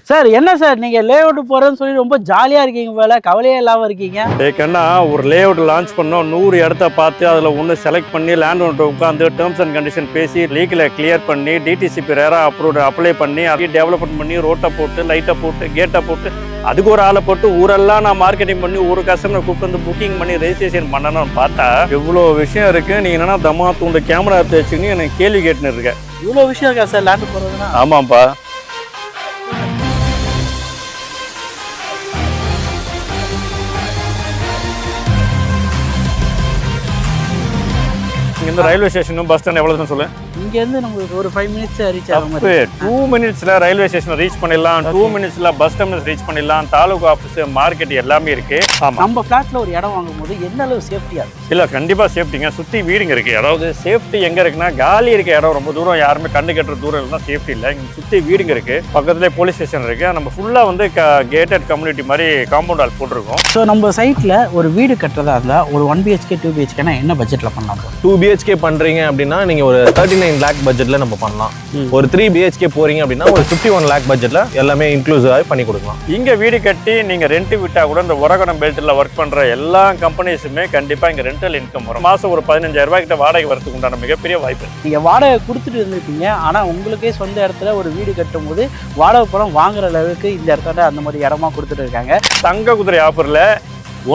Sir என்ன sir நீங்கள் lay out போகிறேன்னு சொல்லி ரொம்ப ஜாலியாக இருக்கீங்க போல, கவலையே இல்லாமல் இருக்கீங்க. ஏன்னா ஒரு லே அவுட் லான்ச் பண்ணோம், 100 இடத்த பார்த்து அதில் ஒன்று செலக்ட் பண்ணி லேண்ட் ஓனர் உட்காந்து டேர்ம்ஸ் அண்ட் கண்டிஷன் பேசி லீக்கில் கிளியர் பண்ணி டிடிசிபி ரேரா அப்ளை பண்ணி அதையும் டெவலப்மெண்ட் பண்ணி ரோட்டை போட்டு லைட்டை போட்டு கேட்டை போட்டு அதுக்கு ஒரு ஆளை போட்டு ஊரெல்லாம் நான் மார்க்கெட்டிங் பண்ணி ஒரு கஸ்டமரை கூப்பிட்டு வந்து புக்கிங் பண்ணி ரெஜிஸ்ட்ரேஷன் பண்ணணும்னு பார்த்தா எவ்வளோ விஷயம் இருக்குது. நீங்கள் என்னன்னா தம்மா தூண்டு கேமரா எடுத்து வச்சுன்னு எனக்கு கேள்வி கேட்டுன்னு இருக்கேன். இவ்வளோ விஷயம் இருக்கா சார் லேண்டு போகிறதுனா? ஆமாம்ப்பா. இந்த ரயில்வே ஸ்டேஷனும் பஸ் ஸ்டாண்ட் எவ்வளோன்னு சொல்லு. இங்கேருந்து நமக்கு ஒரு 5 மினிட்ஸ் ரீச் ஆகும். 2 மினிட்ஸில் ரயில்வே ஸ்டேஷன் ரீச் பண்ணிடலாம், 2 மினிட்ஸில் பஸ் டெர்மினஸ் ரீச் பண்ணிடலாம், தாலுகா ஆஃபீஸ், மார்க்கெட் எல்லாமே இருக்கு. ஆமாம், நம்ம ஃப்ளாட்டில் ஒரு இடம் வாங்கும்போது எந்த அளவு சேஃப்டியாக இருக்கும்? இல்லை கண்டிப்பாக சேஃப்டிங்க. சுற்றி வீடுங்க இருக்குது. அதாவது சேஃப்டி எங்கே இருக்குன்னா, காலி இருக்க இடம் ரொம்ப தூரம் யாருமே கண்டு கட்டுற தூரம் இல்லைனா சேஃப்டி இல்லை. இங்கே சுற்றி வீடுங்க இருக்குது, பக்கத்துலேயே போலீஸ் ஸ்டேஷன் இருக்குது. நம்ம ஃபுல்லாக வந்து கேட்டட் கம்யூனிட்டி மாதிரி காம்பவுண்ட் வால் போட்டிருக்கோம். ஸோ நம்ம சைட்டில் ஒரு வீடு கட்டுறதா இருந்தால் ஒரு 1 BHK 2 BHKனா என்ன பட்ஜெட்டில் பண்ணலாம்? 2 BHK பண்ணுறீங்க அப்படின்னா நீங்கள் ஒரு 39 lakh பட்ஜெட்டில் நம்ம பண்ணலாம். ஒரு 3 BHK போகிறீங்க அப்படின்னா ஒரு 51 lakh பட்ஜெட்டில் எல்லாமே இன்க்ளூசிவாக பண்ணி கொடுக்கலாம். இங்கே வீடு கட்டி நீங்கள் ரெண்ட் விட்டால் கூட இந்த உரகடம் பெல்ட்டில் ஒர்க் பண்ணுற எல்லா கம்பெனிஸுமே கண்டிப்பாக இங்கே ரெண்டல் இன்கம் வரும். மாதம் ஒரு 15,000 ரூபாய் கிட்ட வாடகை வரதுக்கு உண்டான மிகப்பெரிய வாய்ப்பு. நீங்கள் வாடகை கொடுத்துட்டு இருந்திருப்பீங்க, ஆனால் உங்களுக்கே சொந்த இடத்துல ஒரு வீடு கட்டும் போது வாடகை பணம் வாங்குற அளவுக்கு இந்த இடத்துல அந்த மாதிரி இடமா கொடுத்துட்டு இருக்காங்க. தங்க குதிரை ஆஃபரில்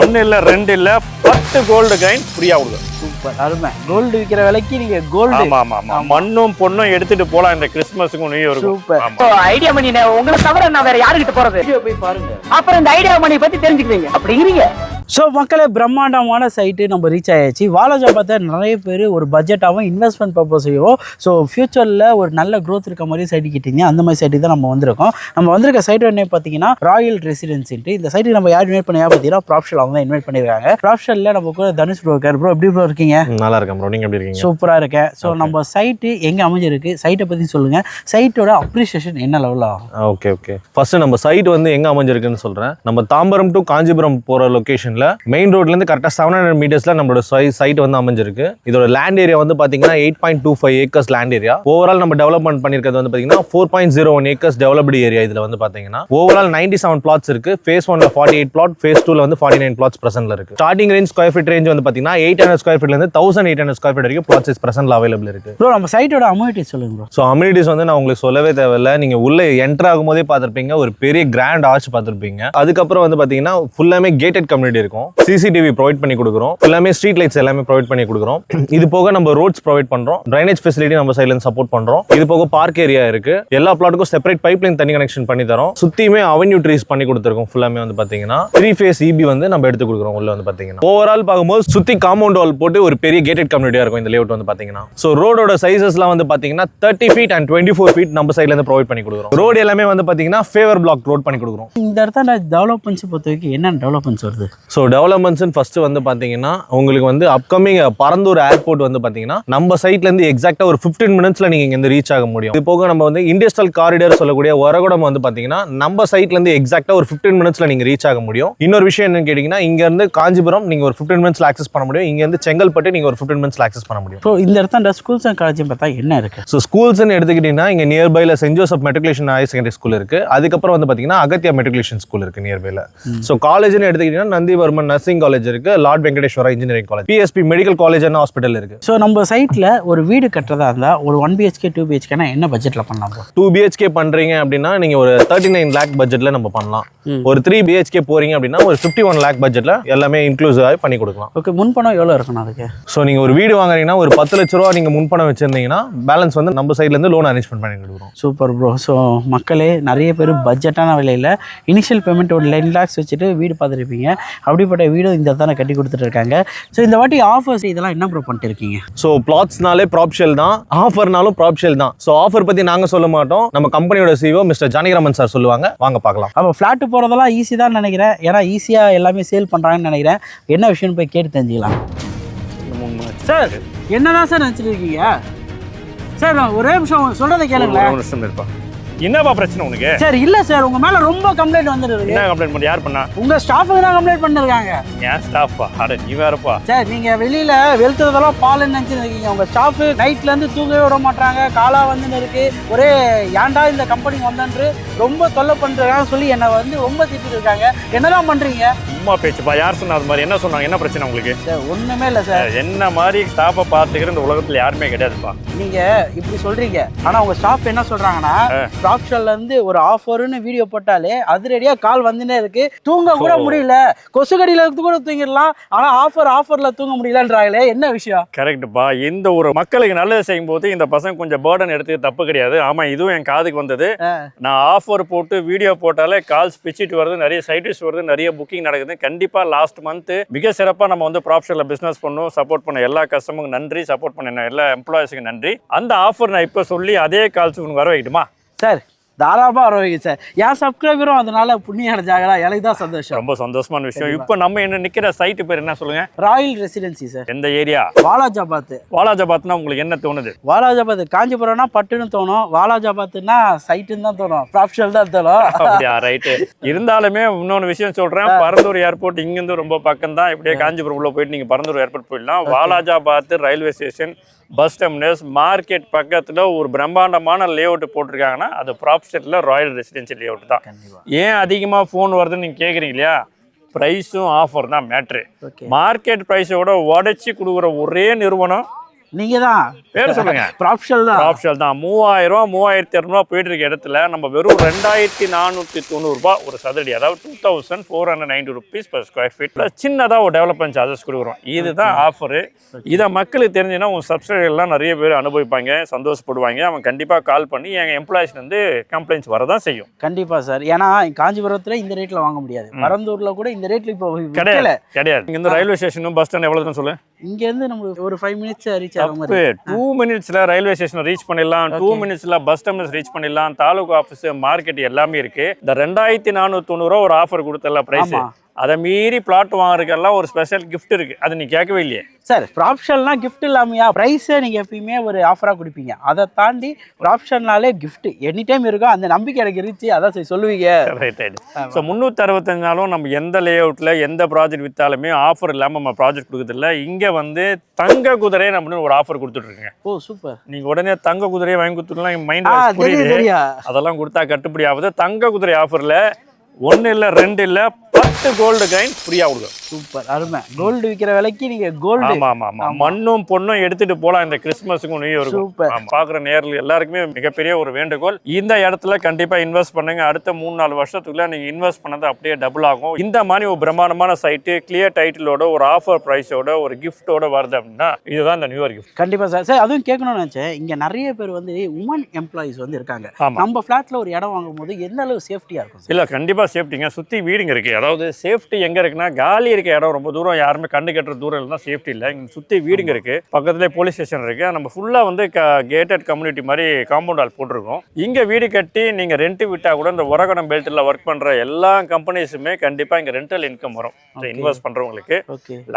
1 இல்லை 2 இல்லை 10 கோல்டு காயின் ஃப்ரீயாக கொடுக்கும். சூப்பர், அருமை. கோல்டு விற்கிற விலைக்கு நீங்க கோல்டு. ஆமா ஆமா, மண்ணும் பொண்ணும் எடுத்துட்டு போலாம் இந்த கிறிஸ்துமஸுக்கும் நியூ இயருக்கும். சூப்பர். ஐடியா மணி உங்களை தவிர நான் வேற யாருக்கிட்ட போறது? போய் பாருங்க, அப்புறம் இந்த ஐடியா மணி பத்தி தெரிஞ்சுக்கிறீங்க அப்படிங்கிறீங்க. ஸோ மக்களே, பிரம்மாண்டமான சைட்டு நம்ம ரீச் ஆயாச்சு. வாலாஜா பார்த்தா நிறைய பேர் ஒரு பட்ஜெட்டாகவும் இன்வெஸ்ட்மெண்ட் பர்பஸையும் ஸோ ஃபியூச்சரில் ஒரு நல்ல க்ரோத் இருக்க மாதிரி சைட்டு கிட்டீங்க. அந்த மாதிரி சைட்டு தான் நம்ம வந்திருக்கோம். நம்ம வந்திருக்க சைட்டு என்ன பார்த்தீங்கன்னா ராயல் ரெசிடென்சின்ட்டு. இந்த சைட்டுக்கு நம்ம யார் இன்வைட் பண்ணியா பார்த்தீங்கன்னா ப்ராப்ஷல் அவங்க தான் இன்வைட் பண்ணியிருக்காங்க. ப்ராப்ஷலில் நம்ம கூட தனுஷ் ப்ரோ இருக்கார். ப்ரோ எப்படி ப்ரோ இருக்கீங்க? நல்லா இருக்கேன் ப்ரோ, நீங்கள் எப்படி இருக்கீங்க? சூப்பராக இருக்கேன். ஸோ நம்ம சைட்டு எங்கே அமைஞ்சிருக்கு, சைட்டை பற்றி சொல்லுங்கள், சைட்டோட அப்ரிஷியேஷன் என்ன லெவலில் ஆகும்? ஓகே. ஃபர்ஸ்ட் நம்ம சைட் வந்து எங்கே அமைஞ்சிருக்குன்னு சொல்கிறேன். நம்ம தாம்பரம் டு காஞ்சிபுரம் போகிற லொக்கேஷனில் மெயின் ரோட்லேருந்து கரெக்டாக 700 மீட்டர்ஸில் நம்மளோட சைட் வந்து அமைஞ்சிருக்கு. இதோட லேண்ட் ஏரியா வந்து பார்த்தீங்கன்னா 8.25 ஏக்கர்ஸ் லேண்ட் ஏரியா. ஓவரால் நம்ம டெவலப்மெண்ட் பண்ணியிருக்கிறது வந்து பார்த்தீங்கன்னா 4.01 ஏக்கர்ஸ் டெவலப்டு ஏரியா. இதில் வந்து பார்த்தீங்கன்னா ஓவரால் 97 plots இருக்கு. ஃபேஸ் 1ல 48 plot, ஃபேஸ் 2ல வந்து 49 plots பிரசன்ட்ல இருக்கு. Starting range square feet range வந்து பார்த்தீங்கன்னா 800 ஸ்கொயர் ஃபீட்லேருந்து 1800 ஸ்கொயர் ஃபீட் வரைக்கும் plots பிரசன்ட்ல அவைலபிள் இருக்கு. ப்ரோ நம்ம சைட்டோட அம்யூனிட்டிஸ் சொல்லுங்க ப்ரோ. ஸோ அம்யூனிட்டிஸ் வந்து நான் உங்களுக்கு சொல்லவே தேவையில்லை. நீங்கள் உள்ளே என்டர் ஆகும்போதே பார்த்துருப்பீங்க, ஒரு பெரிய கிராண்ட் ஆர்ச் பார்த்துருப்பீங்க. அதுக்கப்புறம் வந்து பார்த்தீங்கன்னா ஃபுல்லாமே கேட்டட் கம்யூனிட்டி இருக்கும். CCTV ப்ரொவைட் பண்ணி கொடுக்குறோம். எல்லாமே ஸ்ட்ரீட் லைட்ஸ் எல்லாமே ப்ரொவைட் பண்ணி கொடுக்குறோம். இது போக நம்ம ரோட்ஸ் ப்ரொவைட் பண்றோம். ட்ரைனேஜ் ஃபெசிலிட்டி நம்ம சைடுல இருந்து சப்போர்ட் பண்றோம். இது போக பார்க் ஏரியா இருக்கு. எல்லா பிளாட்டுக்கும் செப்பரேட் பைப்லைன் தண்ணி கனெக்ஷன் பண்ணி தரோம். சுத்தியுமே அவென்யூ ட்ரீஸ் பண்ணி கொடுத்துருக்கோம். ஃபுல்லாமே வந்து பாத்தீங்கன்னா 3 phase EB வந்து நம்ம எடுத்து கொடுக்குறோம். உள்ள வந்து பாத்தீங்கன்னா ஓவரால் பார்க்கும்போது சுத்தி காம்பவுண்ட் வால் போட்டு ஒரு பெரிய கேட்டட் கம்யூனிட்டியா இருக்கும் இந்த லேஅவுட் வந்து பாத்தீங்கன்னா. ஸோ ரோடோட சைசஸ்லாம் வந்து பாத்தீங்கன்னா 30 feet and 24 feet நம்ம சைடுல இருந்து ப்ரொவைட் பண்ணி கொடுக்குறோம். ரோடு எல்லாமே வந்து பாத்தீங்கன்னா ஃபேவர் பிளாக் ரோட் பண்ணி கொடுக்குறோம். இந்த இடத்துல டெவலப்மெண்ட்ஸ் பொறுத்த வரைக்கும் என்ன டெவலப்மெண்ட்ஸ் வருது? ஸோ டெவலப்மெண்ட்ஸ் ஃபர்ஸ்ட் வந்து பாத்தீங்கன்னா உங்களுக்கு வந்து அப்கமிங் பரந்தூர் ஏர்போர்ட் வந்து பாத்தீங்கன்னா நம்ம சைட்ல இருந்து எக்ஸாக்ட்டா ஒரு 15 மினிட்ஸ்ல நீங்க இங்க ரீச் ஆக முடியும். இது போக நம்ம வந்து இண்டஸ்ட்ரியல் காரிடார் சொல்லக்கூடிய ஒரகுடம் வந்து பாத்தீங்கன்னா நம்ம சைட்ல இருந்து எக்ஸாக்ட்டா ஒரு 15 மினிட்ஸ்ல நீங்க ரீச் ஆக முடியும். இன்னொரு விஷயம் என்னன்னு கேட்டீங்கன்னா, இங்க இருந்து காஞ்சிபுரம் நீங்க ஒரு 15 மினிட்ஸ்ல ஆக்சஸ் பண்ண முடியும். இங்க இருந்து செங்கல்பட்டு நீங்க ஒரு 15 மினிட்ஸ்ல ஆக்சஸ் பண்ண முடியும். ஸோ இந்த இடத்துல ஸ்கூல்ஸ் அண்ட் காலேஜ் பார்த்தா என்ன இருக்கு? ஸோ ஸ்கூல்ஸ்ன்னு எடுத்துக்கிட்டீங்கன்னா இங்க நியர்பைல Saint Joseph matriculation higher secondary school இருக்கு. அதுக்கப்புறம் வந்து பாத்தீங்கன்னா அகத்தியா மெட்ரிகுலேஷன் ஸ்கூல் இருக்கு நியர்பைல. ஸோ காலேஜ்னு எடுத்துக்கிட்டீங்கன்னா நந்திவர்மன் நர்சிங் காலேஜ் இருக்கு, Lord Venkateswara engineering college, PSP medical college and hospital இருக்கு. ஸோ நம்ம சைட்ல ஒரு வீடு கட்டுறதா இருந்தா ஒரு 1 BHK 2 BHKனா என்ன பட்ஜெட்ல பண்ணலாம்? 2 BHK பண்றீங்க அப்படின்னா நீங்க ஒரு 39 lakh பட்ஜெட்ல நம்ம பண்ணலாம். ஒரு 3 BHK போறீங்க அப்படின்னா ஒரு 51 lakh பட்ஜெட்ல எல்லாமே இன்க்ளூசிவா பண்ணி கொடுக்கலாம். ஓகே, முன்பணம் எவ்வளவு இருக்கணும் அதுக்கு? ஸோ நீங்க ஒரு வீடு வாங்குறீங்கன்னா ஒரு 10 லட்ச ரூபா நீங்க முன்பணம் வச்சிருந்தீங்கன்னா பேலன்ஸ் வந்து நம்ம சைட்ல இருந்து லோன் அரேஞ்ச்மெண்ட் பண்ணி கொடுக்குறோம். Super bro. ஸோ மக்களே, நிறைய பேர் பட்ஜெட்டான விலையில் இனிஷியல் பேமெண்ட் ஒரு 10 lakhs வச்சுட்டு வீடு பார்த்துருப்பீங்க. அப்படிப்பட்ட வீடு இந்த தானே கட்டி கொடுத்துட்டு இருக்காங்க. ஸோ இந்த வாட்டி ஆஃபர்ஸ் இதெல்லாம் என்ன ப்ரோ பண்ணிட்டு இருக்கீங்க? ஸோ பிளாட்ஸ்னாலே ப்ராப்ஷல் தான், ஆஃபர்னாலும் ப்ராப்ஷல் தான். ஸோ ஆஃபர் பத்தி நாங்க சொல்ல மாட்டோம், நம்ம கம்பெனியோட CEO மிஸ்டர் ஜானகிராமன் சார் சொல்லுவாங்க. வாங்க பார்க்கலாம். அப்போ ஃப்ளாட்டு போகிறதெல்லாம் ஈஸி தான் நினைக்கிறேன், ஏன்னா ஈஸியாக எல்லாமே சேல் பண்ணுறாங்கன்னு நினைக்கிறேன். என்ன விஷயம்னு போய் கேட்டு தெரிஞ்சுக்கலாம். சார் என்னதான் சார் நினச்சிட்டு இருக்கீங்க? சார் ஒரே நிமிஷம் சொல்கிறத கேளுங்களேன். என்னப்பா பிரச்சனை உனக்கு? சார் இல்ல சார், உங்க மேல ரொம்ப கம்ப்ளைண்ட் வந்துருக்கு. என்ன கம்ப்ளைண்ட் பண்ணி யார் பண்ணா? உங்க ஸ்டாஃபுக்கு தான் கம்ப்ளைண்ட் பண்ணிருக்காங்க. ஏன் ஸ்டாஃபா? அட நீ வேறப்பா. சார் நீங்க வெளியில வெளுத்ததெல்லாம் பாலுன்னு நினைச்சிருக்கீங்க. உங்க ஸ்டாஃப் நைட்ல இருந்து தூங்கவே விட மாட்டாங்க, காலா வந்து இருக்கு, ஒரே ஏன்டா இந்த கம்பெனிக்கு வந்தன்று ரொம்ப தொல்லை பண்றாங்க சொல்லி என்ன வந்து ரொம்ப திட்டிட்டு இருக்காங்க. என்னதான் பண்றீங்க? சும்மா பேச்சுப்பா. யார் சொன்னா அது மாதிரி? என்ன சொன்னாங்க? என்ன பிரச்சனை உங்களுக்கு? சார் ஒண்ணுமே இல்ல சார். என்ன மாதிரி ஸ்டாஃபை பார்த்துக்கிற இந்த உலகத்துல யாருமே கிடையாதுப்பா. நீங்க இப்படி சொல்றீங்க, ஆனா உங்க ஸ்டாஃப் என்ன சொல்றாங்கன்னா ப்ராப்ஷன்ல இருந்து ஒரு ஆஃபர்னு வீடியோ போட்டாலே அதிரடியா கால் வந்துனே இருக்கு, தூங்க கூட முடியல, கொசு கடியில இருந்து கூட தூங்கிடலாம், ஆனா ஆஃபர்ல தூங்க முடியலன்றாங்களே, என்ன விஷயம்? கரெக்டுப்பா. இந்த ஒரு மக்களுக்கு நல்லது செய்யும் போது இந்த பசங்க கொஞ்சம் பேர்டன் எடுத்து தப்பு கிடையாது. ஆமா, இதுவும் என் காதுக்கு வந்தது. நான் ஆஃபர் போட்டு வீடியோ போட்டாலே கால்ஸ் பிச்சுட்டு வருது, நிறைய சைட்டிஸ் வருது, நிறைய புக்கிங் நடக்குது. கண்டிப்பா லாஸ்ட் மந்த் மிக சிறப்பா நம்ம வந்து ப்ராப்ஷன்ல பிசினஸ் பண்ணோம். சப்போர்ட் பண்ண எல்லா கஸ்டமருக்கும் நன்றி, சப்போர்ட் பண்ண எல்லா எம்ப்ளாயிஸுக்கு நன்றி. அந்த ஆஃபர் நான் இப்போ சொல்லி அதே கால்ஸ் உங்களுக்கு வர வைக்கட்டுமா? சார் தாராளமாக வரவைங்க சார். என் சப்ஸ்கிரைபரும் அதனால புண்ணியம் அடைஞ்சாங்களா, எனக்கு தான் சந்தோஷம். ரொம்ப சந்தோஷமான விஷயம். இப்போ நம்ம என்ன நிக்கிற சைட்டு பேர் என்ன சொல்லுங்க? Royal residency sir. எந்த ஏரியா? வாலாஜாபாத். வாலாஜாபாத்னா உங்களுக்கு என்ன தோணுது? வாலாஜாபாத் காஞ்சிபுரம்னா பட்டுன்னு தோணும், வாலாஜாபாத்னா சைட்டுன்னு தான் தோணும், ப்ராப்ஷனல் தான் தோணும். அப்படியா? ரைட்டு. இருந்தாலுமே இன்னொன்று விஷயம் சொல்றேன். பரந்தூர் ஏர்போர்ட் இங்கிருந்து ரொம்ப பக்கம் தான். இப்படியே காஞ்சிபுரம் உள்ள போயிட்டு நீங்க பரந்தூர் ஏர்போர்ட் போயிடலாம். Walajabad railway station, bus terminus, market பக்கத்தில் ஒரு பிரம்மாண்டமான லே அவுட் போட்டிருக்காங்கன்னா அது ப்ராப்ஷன்ல ராயல் ரெசிடென்சி லே அவுட் தான். ஏன் அதிகமாக ஃபோன் வருதுன்னு நீங்கள் கேட்குறீங்க இல்லையா? ப்ரைஸும் ஆஃபர் தான் மேட்ரு. மார்க்கெட் ப்ரைஸோட உடச்சி கொடுக்குற ஒரே நிறுவனம் நீங்க தான். பேர் சொல்லுங்க. ப்ராப்ஷனல் தான். ப்ராப்ஷனல் தான். 3000 ரூபா 3200 போயிட்டு இருக்க இடத்துல நம்ம வெறும் 2490 ரூபாய் ஒரு சதுரடி, அதாவது 2490 rupees per square feet சின்னதாக ஒரு டெவலப்மெண்ட் சார்ஜஸ் கொடுக்குறோம். இதுதான் ஆஃபரு. இதை மக்களுக்கு தெரிஞ்சுன்னா உங்கள் சப்ஸ்கிரைபர்லாம் நிறைய பேர் அனுபவிப்பாங்க, சந்தோஷப்படுவாங்க. அவங்க கண்டிப்பாக கால் பண்ணி எங்கள் எம்ப்ளாயிஸ் வந்து கம்ப்ளைண்ட்ஸ் வரதான் செய்யும். கண்டிப்பாக சார். ஏன்னா காஞ்சிபுரத்தில் இந்த ரேட்டில் வாங்க முடியாது, பரந்தூரில் கூட இந்த ரேட்டில் இப்போ கிடையாது. இங்கே இந்த ரயில்வே ஸ்டேஷனும் பஸ் ஸ்டாண்ட் எவ்வளோ தான் சொல்லு? இங்கேருந்து நம்மளுக்கு ஒரு 5 minutes ரீச் ஆகும். 2 minutesல ரயில்வே ஸ்டேஷன் ரீச் பண்ணிடலாம், 2 minutesல பஸ் டெர்மினஸ் ரீச் பண்ணிடலாம், தாலுகா ஆஃபீஸ், மார்க்கெட் எல்லாமே இருக்கு. இந்த 2490 ரூபா ஒரு ஆஃபர் கொடுத்தல பிரைஸ், அதை மீறி பிளாட் வாங்குறதுக்கெல்லாம் ஒரு ஸ்பெஷல் கிஃப்ட் இருக்கு. அது நீ கேட்கவே இல்லையே சார். ப்ராப்ஷன்லாம் கிஃப்ட் இல்லாமையா? ப்ரைஸை நீங்கள் எப்பயுமே ஒரு ஆஃபராக கொடுப்பீங்க, அதை தாண்டி ப்ராப்ஷன்னாலே கிஃப்ட் எனி டைம் இருக்கும். அந்த நம்பிக்கை எனக்கு இருந்துச்சு, அதான் சரி சொல்லுவீங்க. Right right. ஸோ 365 நாளும் நம்ம எந்த லே அவுட்டில் எந்த ப்ராஜெக்ட் விற்றாலுமே ஆஃபர் இல்லாமல் நம்ம ப்ராஜெக்ட் கொடுக்குறதில்ல. இங்கே வந்து தங்க குதிரையை நம்ம ஒரு ஆஃபர் கொடுத்துட்ருக்கேங்க. ஓ சூப்பர். நீங்கள் உடனே தங்க குதிரையை வாங்கி கொடுத்துடலாம், என் மைண்ட் புரியுது. அதெல்லாம் கொடுத்தா கட்டுப்படி ஆகுது. தங்க குதிரை ஆஃபரில் 1 இல்லை 2 இல்லை 10 கோல்டு காயின் ஃப்ரீயாக கொடுக்கும். சூப்பர், அருமை. கோல்டு விற்கிற விலைக்கு நீங்கள் கோல்டு. ஆமாம். மண்ணும் பொண்ணும் எடுத்துட்டு போகலாம் இந்த கிறிஸ்மஸுக்கும் நியூ இயருக்கும். சூப்பர். பார்க்குற நேரில் எல்லாருக்குமே மிகப்பெரிய ஒரு வேண்டுகோள், இந்த இடத்துல கண்டிப்பாக இன்வெஸ்ட் பண்ணுங்க. அடுத்த 3-4 வருஷத்துக்குள்ள நீங்கள் இன்வெஸ்ட் பண்ணது அப்படியே டபுள் ஆகும். இந்த மாதிரி ஒரு பிரம்மாண்டமான சைட்டு, கிளியர் டைட்டிலோட, ஒரு ஆஃபர் ப்ரைஸோட, ஒரு கிஃப்டோட வருது அப்படின்னா இதுதான் இந்த நியூ இயர் கிஃப்ட். கண்டிப்பாக சார். சார் அதுவும் கேட்கணும்னு நினச்சேன், இங்கே நிறைய பேர் வந்து உமன் எம்ப்ளாயிஸ் வந்து இருக்காங்க. நம்ம ஃப்ளாட்டில் ஒரு இடம் வாங்கும் போது எந்த அளவு சேஃப்டியாக இருக்கும்? இல்லை கண்டிப்பாக சேஃப்டிங்க. சுற்றி வீடுங்க இருக்குது. அதாவது சேஃப்டி எங்கே இருக்குன்னா, காலி இருக்க இடம் ரொம்ப தூரம் யாருமே கண்டு கட்டுற தூரம் இருந்தால் சேஃப்டி இல்லை. இங்கே சுற்றி வீடுங்க இருக்குது, பக்கத்துலேயே போலீஸ் ஸ்டேஷன் இருக்குது. நம்ம ஃபுல்லாக வந்து கேட்டட் கம்யூனிட்டி மாதிரி காம்பவுண்ட் வால் போட்டிருக்கோம். இங்கே வீடு கட்டி நீங்கள் ரெண்ட் விட்டால் கூட இந்த உரகடம் பெல்ட்டில் ஒர்க் பண்ணுற எல்லா கம்பெனிஸுமே கண்டிப்பாக இங்கே ரெண்டல் இன்கம் வரும். இன்வெஸ்ட் பண்ணுறவங்களுக்கு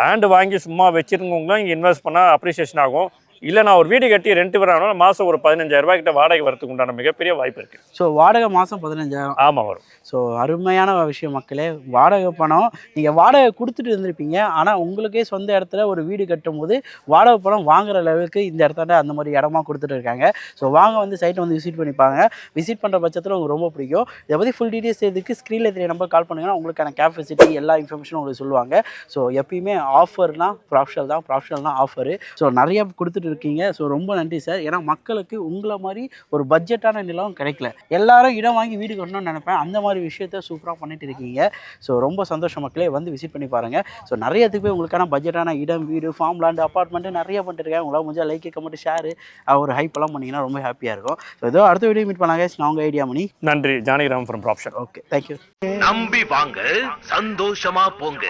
லேண்டு வாங்கி சும்மா வச்சிருக்கவங்களும் இங்கே இன்வெஸ்ட் பண்ணால் அப்ரிசியேஷன் ஆகும். இல்லை நான் ஒரு வீடு கட்டி ரெண்ட் வராலும் மாதம் ஒரு 15,000 ரூபாய் கிட்ட வாடகை வரதுக்கு உண்டான மிகப்பெரிய வாய்ப்பு இருக்குது. ஸோ வாடகை மாதம் 15,000? ஆமாம் வரும். ஸோ அருமையான விஷயம் மக்களே. வாடகை பணம் நீங்கள் வாடகை கொடுத்துட்டு இருந்திருப்பீங்க, ஆனால் உங்களுக்கே சொந்த இடத்துல ஒரு வீடு கட்டும் போது வாடகை பணம் வாங்குற அளவுக்கு இந்த இடத்துல அந்த மாதிரி இடமா கொடுத்துட்டு இருக்காங்க. ஸோ வாங்க வந்து சைட்டை வந்து விசிட் பண்ணிப்பாங்க. விசிட் பண்ணுற பட்சத்தில் உங்களுக்கு ரொம்ப பிடிக்கும். இதை பற்றி ஃபுல் டீட்டெயில்ஸ் இதுக்கு ஸ்க்ரீனில் தெரிய நம்பர் கால் பண்ணுங்கன்னா உங்களுக்கான கேப்பசிட்டி எல்லா இன்ஃபர்மேஷனும் உங்களுக்கு சொல்லுவாங்க. ஸோ எப்பயுமே ஆஃபர்னா ப்ராப்ஷனல் தான், ப்ராப்ஷனல் தான் ஆஃபரு. ஸோ நிறைய கொடுத்துட்டு இருக்கீங்க. ஸோ ரொம்ப நன்றி சார். ஏன்னா மக்களுக்கு உங்களை மாதிரி ஒரு பட்ஜெட்டான நிலம் கிடைக்கல. எல்லாரும் இடம் வாங்கி வீடு கட்டணும்னு நினைப்பேன், அந்த மாதிரி விஷயத்த சூப்பராக பண்ணிட்டு இருக்கீங்க. ஸோ ரொம்ப சந்தோஷம் மக்களே, வந்து விசிட் பண்ணி பாருங்கள். ஸோ நிறையத்துக்கு போய் உங்களுக்கான பட்ஜெட்டான இடம், வீடு, ஃபார்ம் லேண்ட், அப்பார்ட்மெண்ட்டு நிறைய பண்ணிட்டுருக்கேன். உங்களால் முடிஞ்சால் லைக், கமெண்ட், ஷேர், ஒரு ஹைப்பெல்லாம் பண்ணிங்கன்னா ரொம்ப ஹாப்பியாக இருக்கும். ஸோ ஏதோ அடுத்த வீடியோ மீட் பண்ணாங்க. நான் உங்கள் ஐடியா மணி. நன்றி. ஜானகிராம் ஃப்ரம் ப்ராப்ஷன். Okay, thank you. நம்பி வாங்க, சந்தோஷமா போங்க.